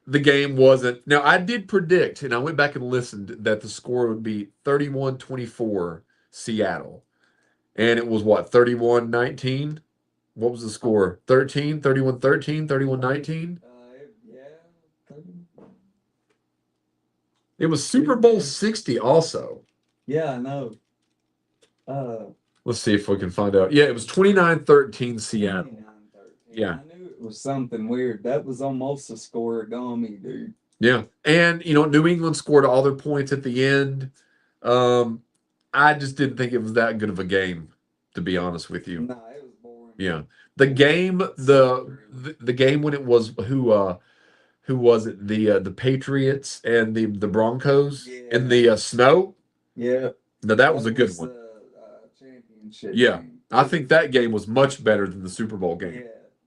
the game wasn't. Now I did predict, and I went back and listened that the score would be 31-24 Seattle, and it was what 31-19. What was the score? 13, 31-13, 31-19. yeah. It was Super Bowl 60 also. Yeah, I know. Let's see if we can find out. Yeah, it was 29-13 Seattle. 29-13. Yeah. I knew it was something weird. That was almost a scoregami, dude. Yeah. And, New England scored all their points at the end. I just didn't think it was that good of a game, to be honest with you. Nah, it was boring. Yeah. The game, the game when it was who was it? The Patriots and the Broncos in the snow? Yeah. No, that was a good one. Championship. Yeah. game. I think that game was much better than the Super Bowl game.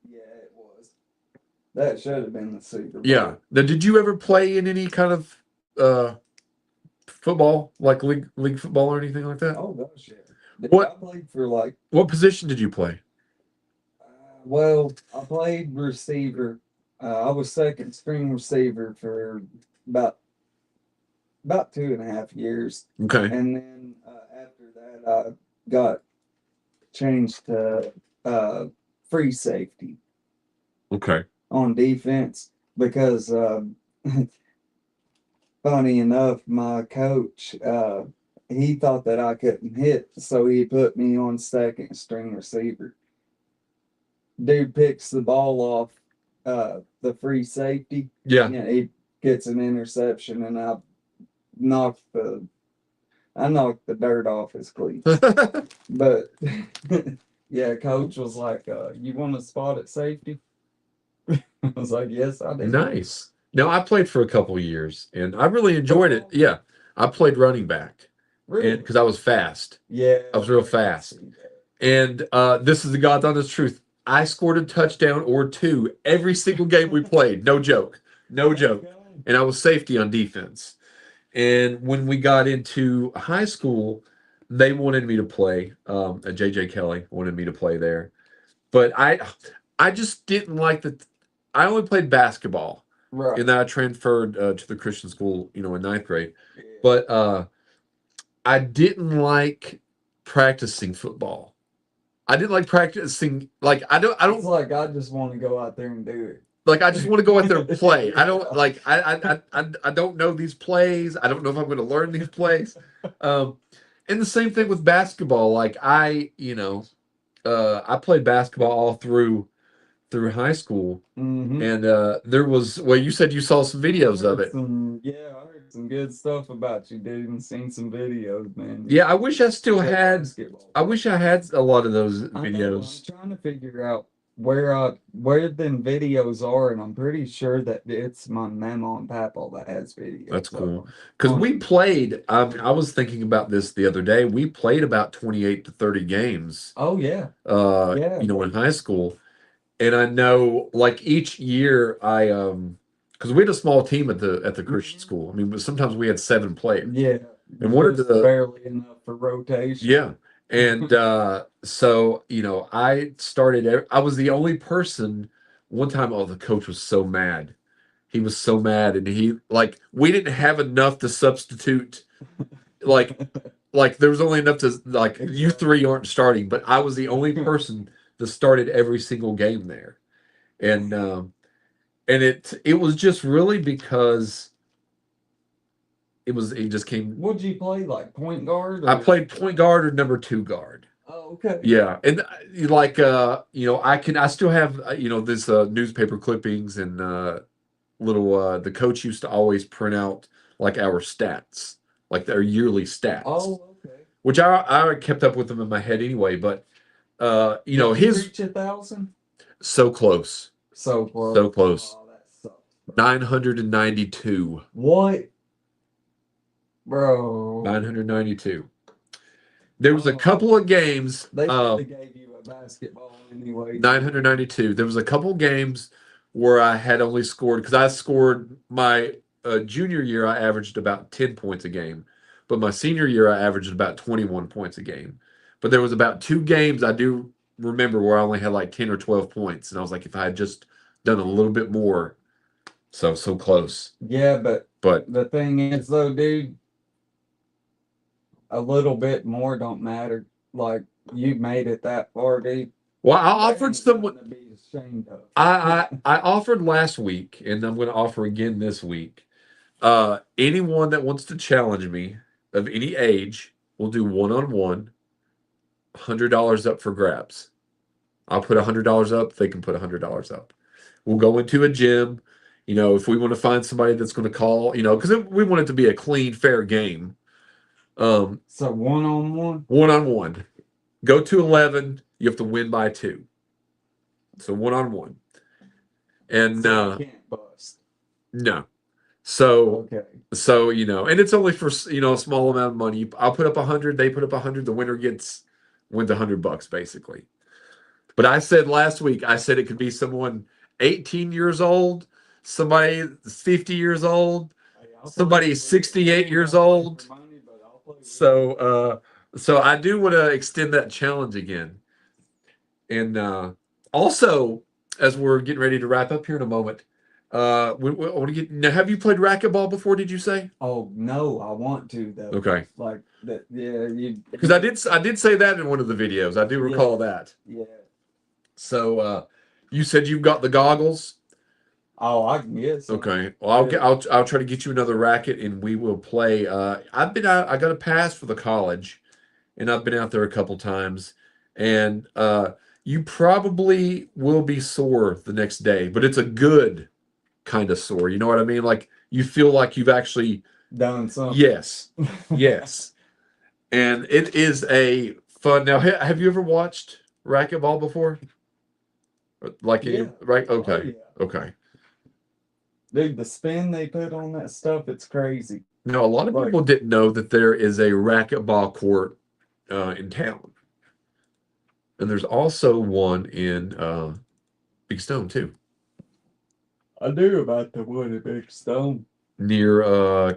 Yeah, it was. That should have been the Super Bowl. Yeah. Now, did you ever play in any kind of football, like league football or anything like that? Oh gosh, yeah. What- I played for like. What position did you play? Well, I played receiver. I was second string receiver for about 2.5 years, Okay. and then after that, I got changed to free safety Okay. on defense because, funny enough, my coach he thought that I couldn't hit, so he put me on second string receiver. Dude picks the ball off the free safety. Yeah. Yeah, he gets an interception, and I knocked the dirt off his cleats. But yeah, coach was like, "You want to spot at safety?" I was like, "Yes, I did." Nice. Now, I played for a couple years, and I really enjoyed it. Yeah. I played running back Really? because I was fast. Yeah, I was real fast. And this is the God's honest truth. I scored a touchdown or two every single game we played. No joke. No joke. And I was safety on defense. And when we got into high school, they wanted me to play. J.J. Kelly wanted me to play there. But I just didn't like I only played basketball. Right. And then I transferred to the Christian school, in ninth grade. But I didn't like practicing football. I didn't like practicing. Like I It's don't like I just want to go out there and do it. like. I just want to go out there and play. I don't like. I don't know these plays. I don't know if I'm going to learn these plays. And the same thing with basketball. Like I played basketball all through high school, Mm-hmm. and there was well, you said you saw some videos of it. I heard some good stuff about you, dude, and seen some videos, man. Yeah, I wish I still That had. basketball. I wish I had a lot of those I know, videos. I'm trying to figure out where them videos are, and I'm pretty sure that it's my mama and papa that has videos. That's of cool. them. Because we played. I was thinking about this the other day. We played about 28 to 30 games. Oh yeah. Yeah. In high school, and I know like each year because we had a small team at the Christian Mhm. school. I mean, sometimes we had 7 players. Yeah. And one of Just the barely enough for rotation. Yeah. And so, I was the only person one time. Oh, the coach was so mad. He was so mad. And we didn't have enough to substitute. Like, there was only enough to, like, you three aren't starting, but I was the only person that started every single game there. And it was just really because it just came. What'd you play, like point guard? I played point guard or number 2 guard. Oh, okay. Yeah, and I still have this newspaper clippings and little the coach used to always print out like our stats, like their yearly stats. Oh, okay. Which I kept up with them in my head anyway, but Did you his reach 1,000? so close. So close. So close. Oh, that sucks. 992. What? Bro. 992. There was a couple of games. They probably gave you a basketball anyway. 992. There was a couple games where I had only scored because I scored my junior year. I averaged about 10 points a game, but my senior year I averaged about 21 points a game. But there was about 2 games I do remember where I only had like 10 or 12 points, and I was like, if I had just done a little bit more, so close. Yeah, but But the thing is, though, dude, a little bit more don't matter. Like, you made it that far, dude. well, I offered someone. To be ashamed of. I offered last week, and I'm going to offer again this week. Anyone that wants to challenge me of any age, will do one-on-one, $100 up for grabs. I'll put $100 up. They can put $100 up. We'll go into a gym. If we want to find somebody that's going to call, because we want it to be a clean, fair game. So one-on-one? One-on-one. Go to 11. You have to win by 2. So one-on-one. And So you can't bust. no. So Okay. and it's only for a small amount of money. I'll put up 100. They put up 100. The winner wins $100 basically. But I said last week, it could be someone 18 years old, somebody 50 years old, somebody 68 years old. So I do want to extend that challenge again. And also, as we're getting ready to wrap up here in a moment, I want to get. Now, have you played racquetball before? Did you say? Oh no, I want to though. Okay. Like that, yeah. Because I did say that in one of the videos. I do recall that. Yeah. So you said you've got the goggles. Oh, I can get some. Okay. Well, I'll try to get you another racket, and we will play. I've been out. I got a pass for the college, and I've been out there a couple times, and you probably will be sore the next day, but it's a good kind of sore. You know what I mean? Like you feel like you've actually Done something. Yes, yes, and it is a fun. Now, have you ever watched racquetball before? Like Yeah. right? Oh, Okay, yeah. okay. Dude, the spin they put on that stuff, it's crazy. Now, a lot of Right. people didn't know that there is a racquetball court in town, and there's also one in Big Stone too, I knew about the one at Big Stone. near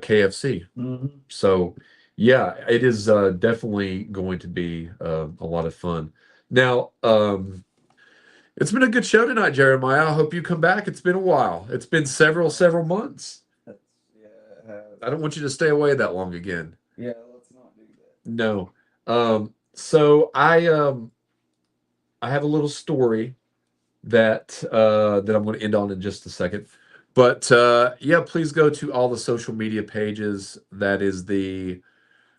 KFC. Mm-hmm. So, yeah, it is definitely going to be a lot of fun. Now, it's been a good show tonight, Jeremiah. I hope you come back. It's been a while. It's been several months. Yeah. I don't want you to stay away that long again. Yeah, let's not do that. No. So I have a little story that that I'm going to end on in just a second. But yeah, please go to all the social media pages. That is the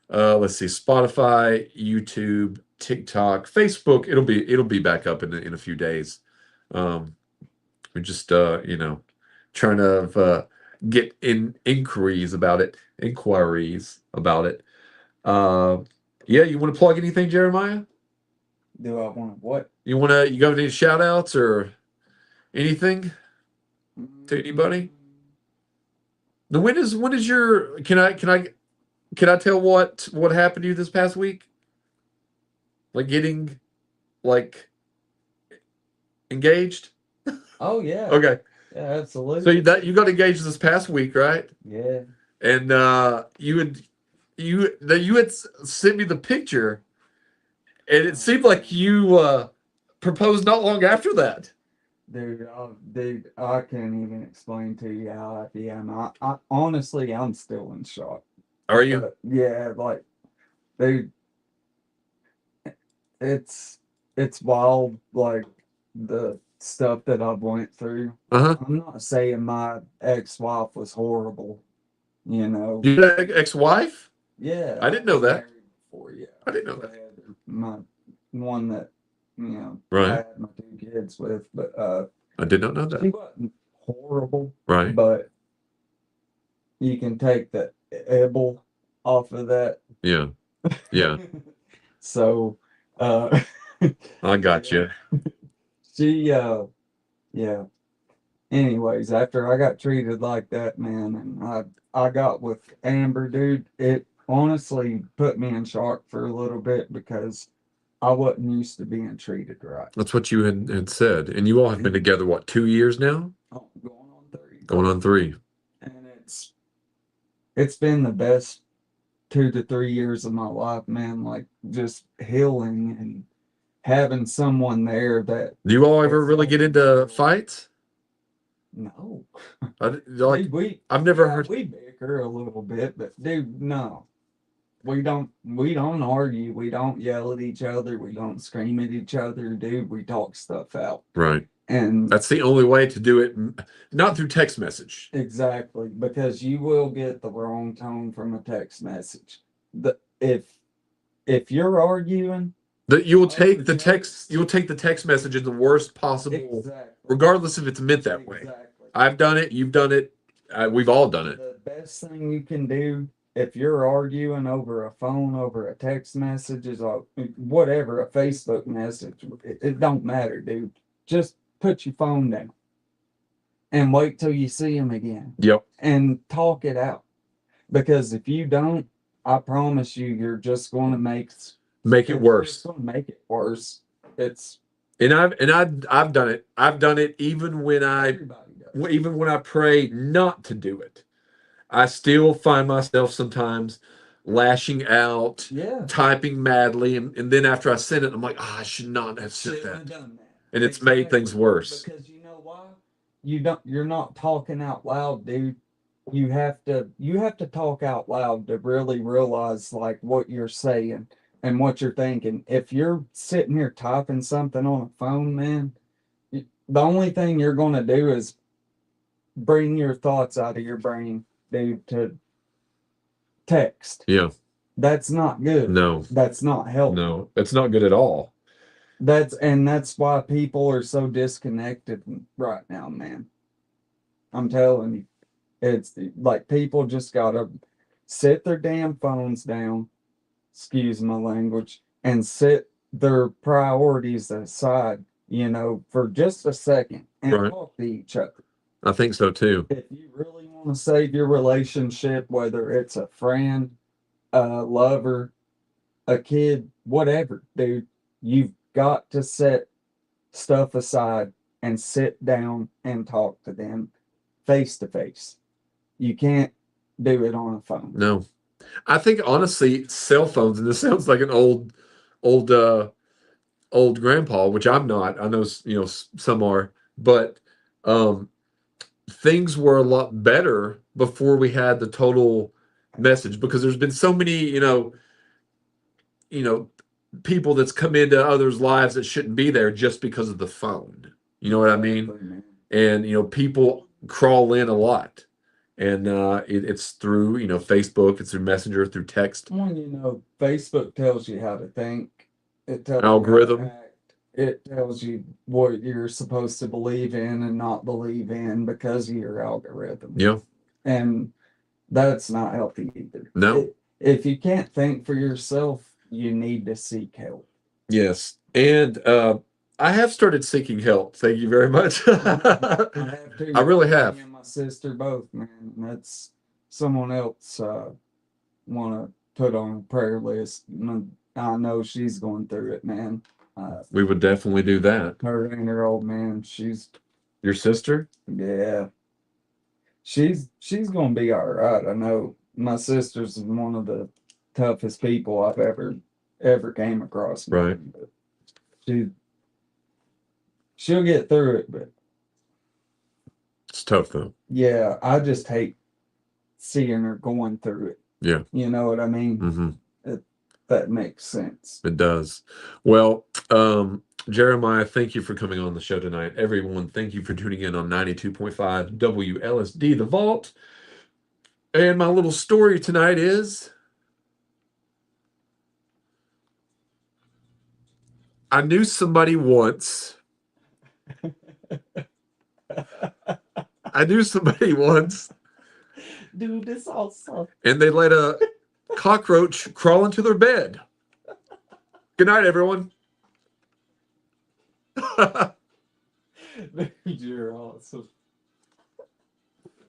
let's see, Spotify, YouTube, TikTok, Facebook. It'll be back up in a few days. We're just trying to get inquiries about it. Yeah, you want to plug anything, Jeremiah? Do I want to what? You got any shout outs or anything to anybody? Now, when is your can I tell what happened to you this past week? Like getting like engaged? Oh yeah. Okay. Yeah, absolutely. So you got engaged this past week, right? Yeah. And you had sent me the picture, and it seemed like you proposed not long after that. Dude, I can't even explain to you how happy I am. I honestly, I'm still in shock. Are you? But yeah, like, dude, it's wild. Like the stuff that I've went through. Uh-huh. I'm not saying my ex-wife was horrible. You know. Your ex-wife? Yeah. I didn't know that. married before, yeah. I didn't know that. My one that Right. I had my 2 kids with, but I did not know she that. wasn't horrible, Right. but you can take the ebble off of that. Yeah. Yeah. So I got you. she yeah. Anyways, after I got treated like that, man, and I got with Amber, dude, it honestly put me in shock for a little bit because I wasn't used to being treated right. That's what you had said. And you all have been together, what, 2 years now? Oh, going on 3. Going on 3. And it's been the best 2 to 3 years of my life, man. Like just healing and having someone there that Do you all ever really get into fights? no. I've never heard. We bicker a little bit, but dude, no. We don't argue. We don't yell at each other. We don't scream at each other, dude. We talk stuff out. Right. And that's the only way to do it, not through text message. Exactly, because you will get the wrong tone from a text message. If you're arguing, that you will take the text message in the worst possible, exactly, regardless if it's meant that way. I've done it. You've done it. We've all done it. The best thing you can do if you're arguing over a phone, over a text message, is whatever, a Facebook message, it don't matter, dude. Just put your phone down and wait till you see him again. Yep. And talk it out. Because if you don't, I promise you, you're just going to make it worse. It's going to make it worse. I've done it. I've done it even when I pray not to do it. I still find myself sometimes lashing out, typing madly, and then after I send it, I'm like, I should not have said that. And it's made things worse. Because you know why? You're not talking out loud, dude. You have to talk out loud to really realize like what you're saying and what you're thinking. If you're sitting here typing something on a phone, man, the only thing you're going to do is bring your thoughts out of your brain, dude, to text. Yeah. That's not good. No. That's not helpful. No, that's not good at all. That's why people are so disconnected right now, man. I'm telling you. It's like people just gotta sit their damn phones down, excuse my language, and sit their priorities aside, for just a second and talk to each other. I think so too. If you really want to save your relationship, whether it's a friend, a lover, a kid, whatever, dude, you've got to set stuff aside and sit down and talk to them face to face. You can't do it on a phone. No. I think honestly, cell phones, and this sounds like an old grandpa, which I'm not. I know some are, but things were a lot better before we had the total message, because there's been so many, people that's come into others' lives that shouldn't be there just because of the phone. You know what I mean? Exactly, man. And people crawl in a lot, and it's through Facebook, it's through Messenger, through text. Well, Facebook tells you how to think. It tells Algorithm. you how to act. It tells you what you're supposed to believe in and not believe in because of your algorithm. Yeah. And that's not healthy either. No. If you can't think for yourself, you need to seek help. Yes. And I have started seeking help. Thank you very much. I have too. I really have. Me and my sister both, man. That's someone else want to put on a prayer list. I know she's going through it, man. We would definitely do that. Her and her old man, she's Your sister? yeah. She's gonna be all right. I know my sister's one of the toughest people I've ever came across. man. Right. But she'll get through it, but It's tough though. yeah, I just hate seeing her going through it. Yeah. You know what I mean? Hmm. That makes sense. It does. Well, Jeremiah, thank you for coming on the show tonight. Everyone, thank you for tuning in on 92.5 WLSD The Vault. And my little story tonight is I knew somebody once. Dude, this also. And they let a cockroach crawl into their bed. Good night, everyone. You're awesome.